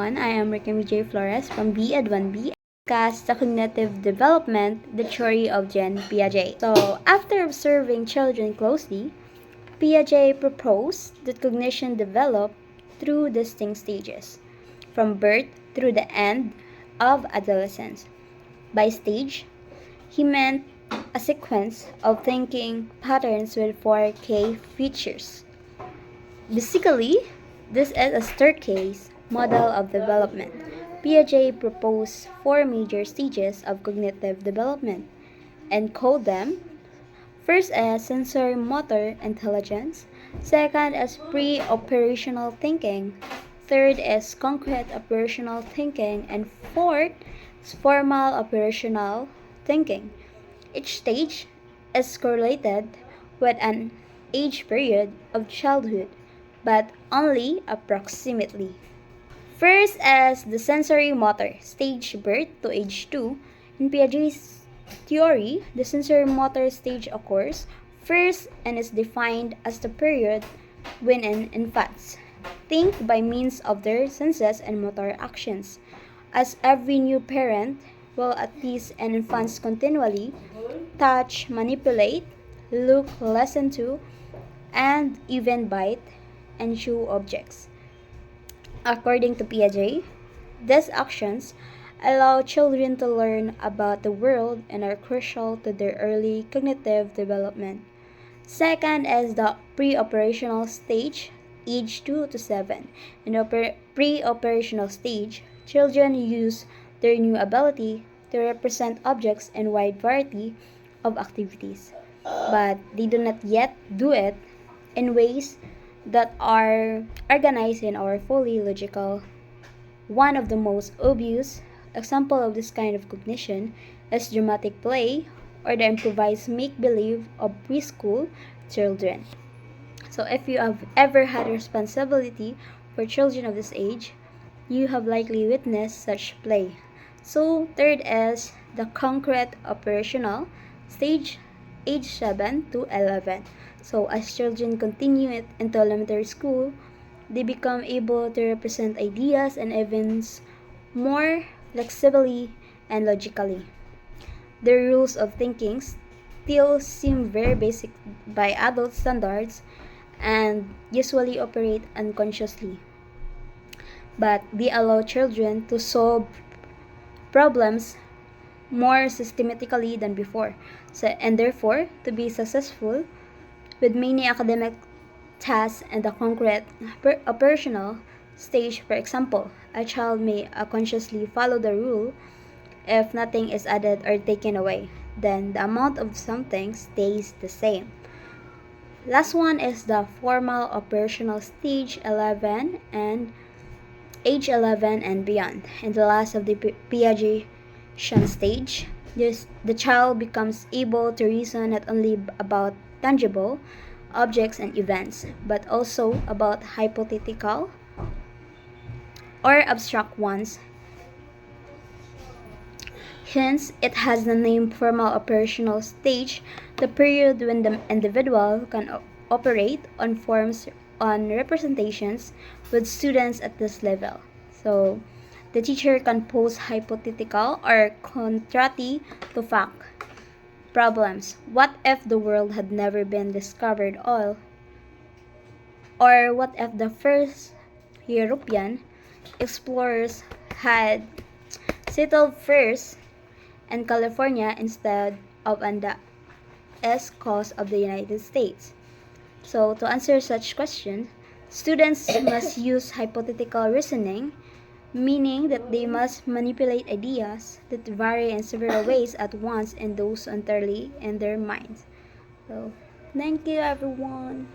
everyone. I am Rikemi J. Flores from B.Ed1B. Discuss the cognitive development, the theory of Jean Piaget. So, after observing children closely, Piaget proposed that cognition developed through distinct stages, from birth through the end of adolescence. By stage, he meant a sequence of thinking patterns with four key features. Basically, this is a staircase model of development. Piaget proposed four major stages of cognitive development and called them: first as sensory motor intelligence, second as pre-operational thinking, third is concrete operational thinking, and fourth is formal operational thinking. Each stage is correlated with an age period of childhood, but only approximately. First as the sensory motor stage, birth to age 2. In Piaget's theory, the sensory motor stage occurs first and is defined as the period when an infants think by means of their senses and motor actions. As every new parent will at least an infants continually touch, manipulate, look, listen to, and even bite and chew objects. According to Piaget, these actions allow children to learn about the world and are crucial to their early cognitive development. Second is the pre-operational stage, age 2 to 7. In the pre-operational stage, children use their new ability to represent objects in wide variety of activities, but they do not yet do it in ways that are organized and are fully logical. One of the most obvious example of this kind of cognition is dramatic play or the improvised make-believe of preschool children. So if you have ever had responsibility for children of this age, you have likely witnessed such play. So third is the concrete operational stage, age 7 to 11. So as children continue it into elementary school, they become able to represent ideas and events more flexibly and logically. Their rules of thinking still seem very basic by adult standards and usually operate unconsciously, but they allow children to solve problems more systematically than before, so, and therefore to be successful with many academic tasks in the concrete operational stage. For example, a child may consciously follow the rule. If nothing is added or taken away, then the amount of something stays the same. Last one is the formal operational stage 11 and age 11 and beyond. In the last of the Piagetian stage, the child becomes able to reason not only about tangible objects and events, but also about hypothetical or abstract ones. Hence, it has the name formal operational stage, the period when the individual can operate on forms on representations with students at this level. So, the teacher can pose hypothetical or contrary to fact problems. What if the world had never been discovered all? Or what if the first European explorers had settled first in California instead of on the East Coast of the United States? So, to answer such question, students must use hypothetical reasoning, meaning that they must manipulate ideas that vary in several ways at once and those entirely in their minds. So, thank you everyone.